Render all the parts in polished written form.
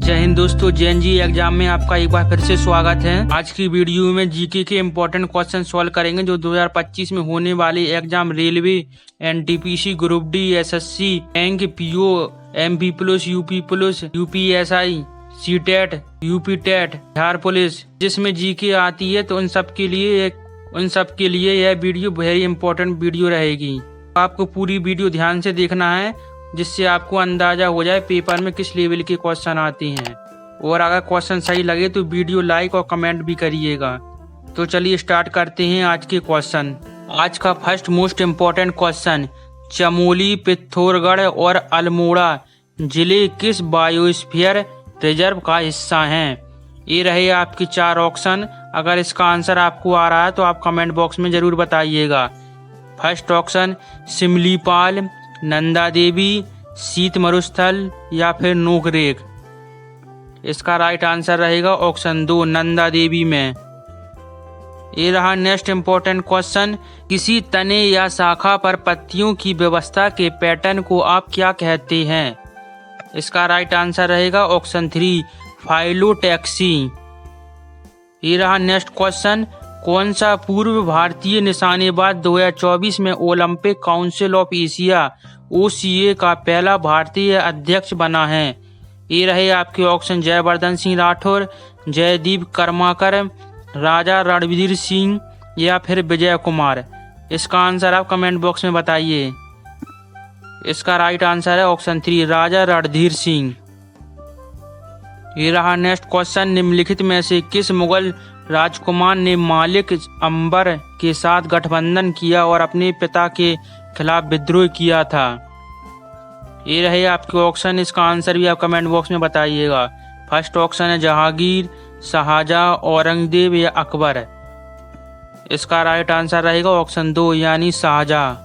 जय हिंद दोस्तों, JNG exam में आपका एक बार फिर से स्वागत है। आज की वीडियो में जीके के इम्पोर्टेंट क्वेश्चन सॉल्व करेंगे जो 2025 में होने वाले exam railway, NTPC, group D, SSC, bank, PO, MP plus, UP plus, UPSI, CTET, UP TET, Bihar police जिसमें जीके आती है, तो उन सब के लिए यह वीडियो वेरी इंपॉर्टेंट वीडियो रहेगी। आपको पूरी वीडियो ध्यान से देखना है जिससे आपको अंदाजा हो जाए पेपर में किस लेवल के क्वेश्चन आते हैं। और अगर क्वेश्चन सही लगे तो वीडियो लाइक और कमेंट भी करिएगा। तो चलिए स्टार्ट करते हैं आज के क्वेश्चन। आज का first most important question, Chamoli, Pithoragarh और अल्मोड़ा जिले किस बायोस्फीयर रिजर्व का हिस्सा हैं? ये रहे आपके 4 ऑप्शन। अगर इसका आंसर आपको आ रहा है तो आप कमेंट बॉक्स में जरूर बताइएगा। फर्स्ट ऑप्शन सिमलीपाल, नंदा देवी, शीत मरुस्थल या फिर नोकरेक। इसका राइट आंसर रहेगा ऑप्शन 2, नंदा देवी में। ये रहा नेक्स्ट इम्पोर्टेंट क्वेश्चन, किसी तने या शाखा पर पत्तियों की व्यवस्था के पैटर्न को आप क्या कहते हैं? इसका राइट आंसर रहेगा ऑप्शन 3, फाइलोटैक्सी। ये रहा नेक्स्ट क्वेश्चन, कौन सा पूर्व भारतीय निशानेबाज 2024 में Olympic council of Asia OCA का पहला भारतीय अध्यक्ष बना है? ये रहे आपके ऑप्शन, जयवर्धन सिंह राठौर, जयदीप कर्माकर, राजा रणधीर सिंह या फिर विजय कुमार। इसका आंसर आप कमेंट बॉक्स में बताइए। इसका राइट आंसर है ऑप्शन 3, राजा रणधीर सिंह। ये रहा नेक्स्ट क्वेश्चन, निम्नलिखित में से किस मुगल राजकुमार ने मालिक अंबर के साथ गठबंधन किया और अपने पिता के खिलाफ विद्रोह किया था? ये रहे आपके ऑप्शन। इसका आंसर भी आप कमेंट बॉक्स में बताइएगा। फर्स्ट ऑप्शन है जहांगीर, शाहजहां, औरंगजेब या अकबर। इसका राइट आंसर रहेगा ऑप्शन 2 यानी शाहजहां।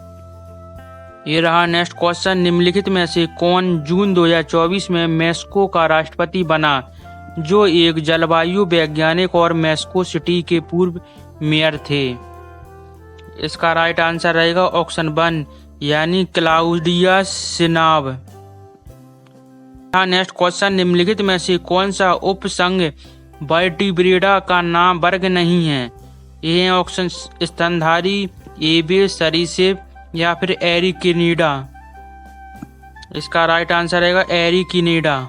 ये रहा नेक्स्ट क्वेश्चन, निम्नलिखित में से कौन जून 2024 में मेक्सिको का राष्ट्रपति बना, जो एक जलवायु वैज्ञानिक और मेक्सिको सिटी के पूर्व मेयर थे? इसका राइट आंसर रहेगा ऑप्शन 1 यानी क्लाउडिया शिनाब। नेक्स्ट क्वेश्चन, निम्नलिखित में से कौन सा उपसंघ वर्टिब्रेटा का नाम वर्ग नहीं है? ये है ऑप्शन स्तनधारी, एबेस, सरीसृप या फिर एरिकिनीडा। इसका राइट आंसर रहेगा एरिकिनीडा।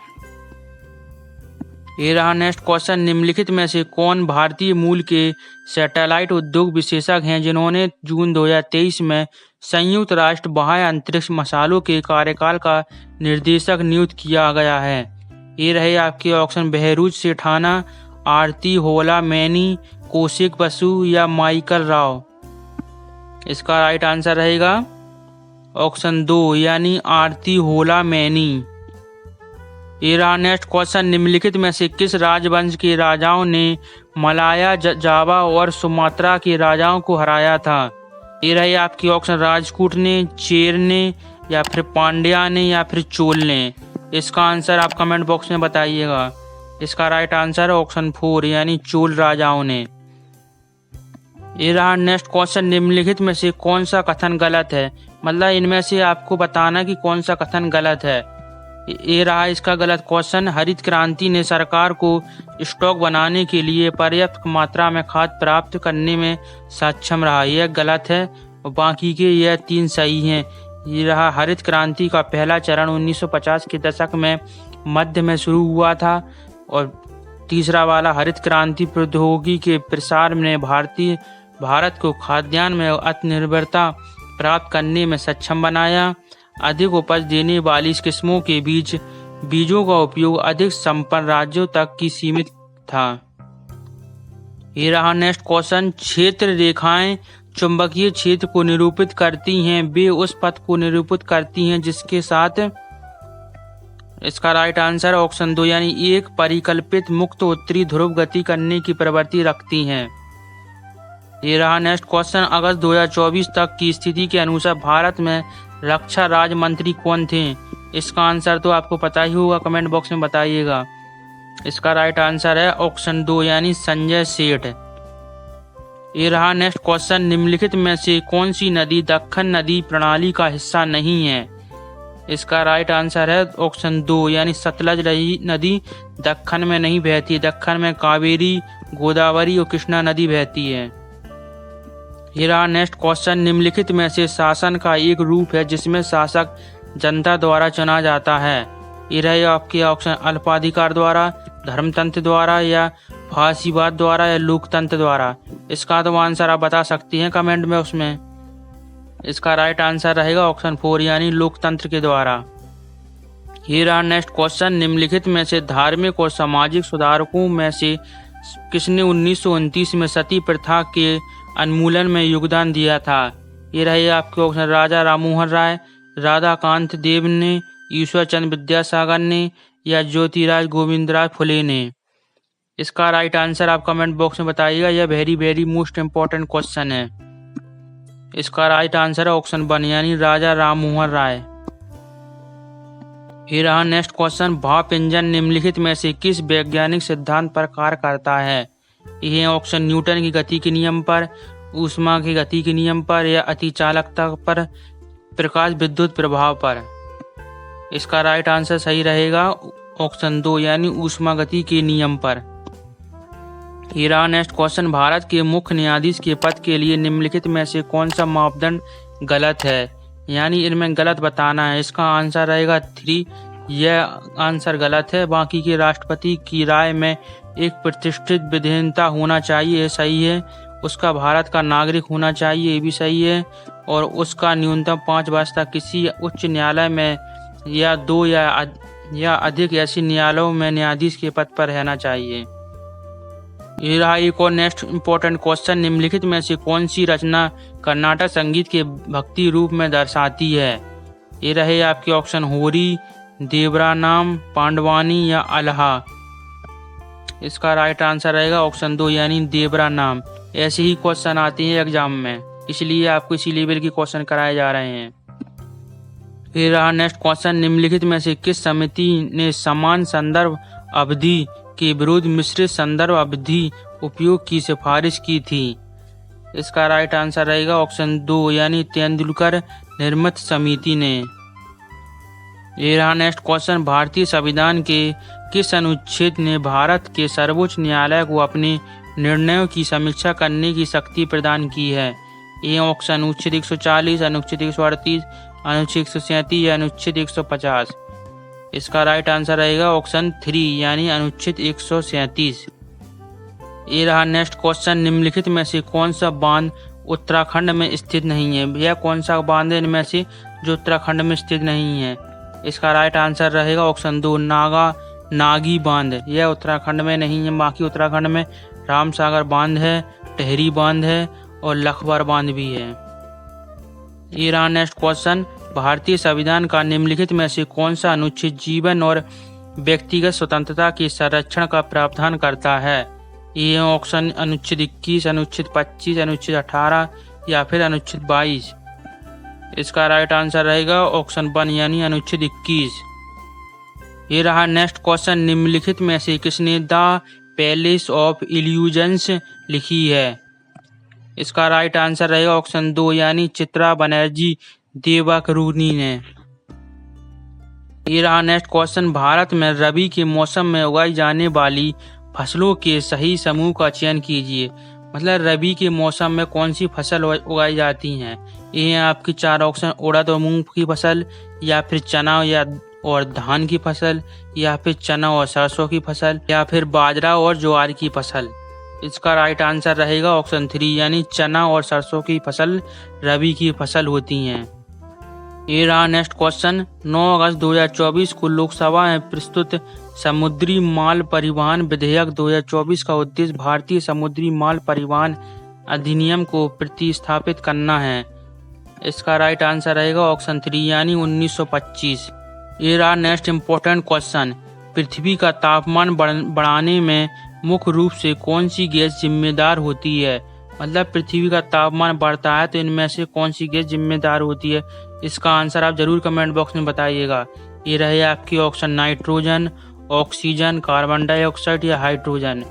ये रहा नेक्स्ट क्वेश्चन, निम्नलिखित में से कौन भारतीय मूल के सैटेलाइट उद्योग विशेषज्ञ हैं जिन्होंने जून 2023 में संयुक्त राष्ट्र बाह्य अंतरिक्ष मशालों के कार्यकाल का निर्देशक नियुक्त किया गया है? ये रहे आपके ऑप्शन, बहरूच सेठाना, आरती होला मैनी, कौशिक बसु या माइकल राव। इसका राइट आंसर रहेगा ऑप्शन 2 यानी आरती होला मैनी। ये रहा नेक्स्ट क्वेश्चन, निम्नलिखित में से किस राजवंश के राजाओं ने मलाया, जावा और सुमात्रा के राजाओं को हराया था? ये रहे आपके ऑप्शन, राजपूत ने, चेर ने या फिर पांड्या ने या फिर चोल ने। इसका आंसर आप कमेंट बॉक्स में बताइएगा। इसका राइट आंसर है ऑप्शन 4 यानी चोल राजाओं ने। ये रहा नेक्स्ट क्वेश्चन, निम्नलिखित में से कौन सा कथन गलत है? मतलब इनमें से आपको बताना कि कौन सा कथन गलत है। ये रहा इसका गलत क्वेश्चन, हरित क्रांति ने सरकार को स्टॉक बनाने के लिए पर्याप्त मात्रा में खाद प्राप्त करने में सक्षम रहा। यह गलत है और बाकी के यह 3 सही हैं। ये रहा हरित क्रांति का पहला चरण 1950 के दशक में मध्य में शुरू हुआ था और तीसरा वाला हरित क्रांति प्रौद्योगिकी के प्रसार ने भारत को खाद्यान्न में आत्मनिर्भरता प्राप्त करने में सक्षम बनाया। अधिक उपज देने वाली किस्मों के बीजों का उपयोग अधिक संपन्न राज्यों तक की सीमित था। ये रहा नेक्स्ट क्वेश्चन, क्षेत्र रेखाएं चुंबकीय क्षेत्र को निरूपित करती हैं, वे उस पथ को निरूपित करती हैं जिसके साथ। इसका राइट आंसर ऑप्शन 2 यानी एक परिकल्पित मुक्त उत्तरी ध्रुव गति करने की प्रवृत्ति रखती हैं। ये रहा नेक्स्ट क्वेश्चन, अगस्त 2024 तक की स्थिति के अनुसार भारत में रक्षा राज्य मंत्री कौन थे? इसका आंसर तो आपको पता ही होगा, कमेंट बॉक्स में बताइएगा। इसका राइट आंसर है ऑप्शन 2 यानी संजय सेठ। ये रहा नेक्स्ट क्वेश्चन, निम्नलिखित में से कौन सी नदी दक्कन नदी प्रणाली का हिस्सा नहीं है? इसका राइट आंसर है ऑप्शन 2 यानी सतलज नदी दक्कन में नहीं बहती। दक्कन में कावेरी, गोदावरी और कृष्णा नदी बहती है। ये रहा नेक्स्ट क्वेश्चन। निम्नलिखित में से शासन का एक रूप है जिसमें शासक जनता द्वारा चुना जाता है। ये रहे आपके ऑप्शन अल्पाधिकार द्वारा, धर्मतंत्र द्वारा या फासीवाद द्वारा या लोकतंत्र द्वारा। इसका तो आंसर आप बता सकती हैं कमेंट में उसमें। इसका राइट आंसर रहेगा ऑप्शन 4 यानी लोकतंत्र के द्वारा। ये रहा नेक्स्ट क्वेश्चन। निम्नलिखित में से धार्मिक और सामाजिक सुधारकों में से किसने 1929 में सती प्रथा के उन्मूलन में योगदान दिया था। ये रहे आपके ऑप्शन राजा राममोहन राय, राधाकांत देव ने, ईश्वर चंद्र विद्यासागर ने या ज्योतिराज गोविंदराज फुले ने। इसका राइट आंसर आप कमेंट बॉक्स में बताइएगा। यह वेरी मोस्ट इम्पोर्टेंट क्वेश्चन है। इसका राइट आंसर है ऑप्शन 1 यानी राजा राममोहन राय। ये रहा नेक्स्ट क्वेश्चन। भाप इंजन निम्नलिखित में से किस वैज्ञानिक सिद्धांत पर कार्य करता है। ये ऑप्शन न्यूटन की गति के नियम पर, ऊष्मा की गति के नियम पर या अतिचालकता पर, प्रकाश विद्युत प्रभाव पर। इसका राइट आंसर सही रहेगा ऑप्शन 2 यानी ऊष्मा गति के नियम पर। ये रहा नेक्स्ट क्वेश्चन। भारत के मुख्य न्यायाधीश के पद के लिए निम्नलिखित में से कौन सा मापदंड गलत है, यानी इनमें गलत बताना है। इसका आंसर रहेगा 3। यह आंसर गलत है। बाकी के राष्ट्रपति की राय में एक प्रतिष्ठित विधेयता होना चाहिए, सही है। उसका भारत का नागरिक होना चाहिए, ये भी सही है। और उसका न्यूनतम 5 वर्ष तक किसी उच्च न्यायालय में या 2 या अधिक ऐसे न्यायालयों में न्यायाधीश के पद पर रहना चाहिए। ये रहा एक और नेक्स्ट इम्पोर्टेंट क्वेश्चन। निम्नलिखित में से कौन सी रचना कर्नाटक संगीत के भक्ति रूप में दर्शाती है। ये रहे आपके ऑप्शन होरी, देवरानाम, पांडवानी या अल्हा। इसका राइट आंसर रहेगा ऑप्शन 2 यानी देवरानाम। ऐसे ही क्वेश्चन आते हैं एग्जाम में, इसलिए आपको इसी लेवल के क्वेश्चन कराए जा रहे हैं। ये रहा नेक्स्ट क्वेश्चन। निम्नलिखित में से किस समिति ने समान संदर्भ अवधि के विरुद्ध मिश्रित संदर्भ अवधि उपयोग की सिफारिश की थी। इसका राइट आंसर रहेगा ऑप्शन 2 यानी तेंदुलकर निर्मित समिति ने। ये रहा नेक्स्ट क्वेश्चन। भारतीय संविधान के किस अनुच्छेद ने भारत के सर्वोच्च न्यायालय को अपने निर्णयों की समीक्षा करने की शक्ति प्रदान की है। ये ऑप्शन अनुच्छेद 140, अनुच्छेद 138, अनुच्छेद 137 या अनुच्छेद 150। इसका राइट आंसर रहेगा ऑप्शन 3 यानी अनुच्छेद 137। ये रहा नेक्स्ट क्वेश्चन। निम्नलिखित में से कौन सा बांध उत्तराखंड में स्थित नहीं है। भैया कौन सा बांध है इनमें से जो उत्तराखंड में स्थित नहीं है। इसका राइट आंसर रहेगा ऑप्शन 2 नागी बांध। यह उत्तराखंड में नहीं है। बाकी उत्तराखंड में रामसागर बांध है, टेहरी बांध है और लखबर बांध भी है। ये रहा नेक्स्ट क्वेश्चन। भारतीय संविधान का निम्नलिखित में से कौन सा अनुच्छेद जीवन और व्यक्तिगत स्वतंत्रता के संरक्षण का प्रावधान करता है। ये ऑप्शन अनुच्छेद 21, अनुच्छेद 25, अनुच्छेद 18 या फिर अनुच्छेद 22। इसका राइट आंसर रहेगा ऑप्शन 1 यानी अनुच्छेद 21। ये रहा नेक्स्ट क्वेश्चन। निम्नलिखित में से किसने द पैलेस ऑफ इल्यूजन्स लिखी है। इसका राइट आंसर रहेगा ऑप्शन 2 यानी चित्रा बनर्जी देवकरूनी ने। ये रहा नेक्स्ट क्वेश्चन। भारत में रबी के मौसम में उगाई जाने वाली फसलों के सही समूह का चयन कीजिए। मतलब रबी के मौसम में कौन सी फसल उगाई जाती हैं। ये आपकी 4 ऑप्शन उड़द और मूंग की फसल, या फिर चना और धान की फसल, या फिर चना और सरसों की फसल, या फिर बाजरा और ज्वार की फसल। इसका राइट आंसर रहेगा ऑप्शन 3 यानी चना और सरसों की फसल रबी की फसल होती हैं। ये रहा नेक्स्ट क्वेश्चन। 9 अगस्त 2024 को लोकसभा में प्रस्तुत समुद्री माल परिवहन विधेयक 2024 का उद्देश्य भारतीय समुद्री माल परिवहन अधिनियम को प्रतिस्थापित करना है। इसका राइट आंसर रहेगा ऑप्शन 3 यानी 1925। ये रहा नेक्स्ट इम्पोर्टेंट क्वेश्चन। पृथ्वी का तापमान बढ़ाने में मुख्य रूप से कौन सी गैस जिम्मेदार होती है। मतलब पृथ्वी का तापमान बढ़ता है तो इनमें से कौन सी गैस जिम्मेदार होती है। इसका आंसर आप जरूर कमेंट बॉक्स में बताइएगा। ये रहे आपकी option nitrogen, oxygen, carbon dioxide या हाइड्रोजन।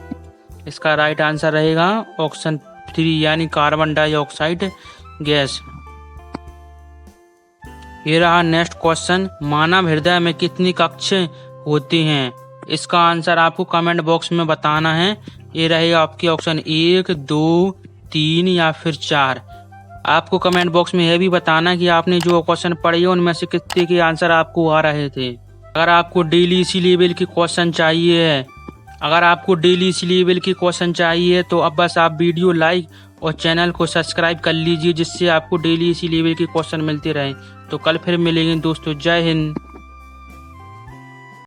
इसका राइट आंसर रहेगा ऑप्शन 3 यानी कार्बन डाइऑक्साइड गैस। ये रहा नेक्स्ट क्वेश्चन, मानव हृदय में कितनी कक्षें होती हैं? इसका आंसर आपको कमेंट बॉक्स में बताना है। ये रहेगा आपके ऑप्शन 1, 2, 3 या फिर 4। आपको कमेंट बॉक्स में यह भी बताना कि आपने जो क्वेश्चन पढ़े हैं उनमें से कितने के आंसर आपको आ रहे थे। अगर आपको डेली इसी लेवल के क्वेश्चन चाहिए तो अब बस आप वीडियो लाइक और चैनल को सब्सक्राइब कर लीजिए, जिससे आपको डेली इसी लेवल के क्वेश्चन मिलते रहें। तो कल फिर मिलेंगे दोस्तों। जय हिंद।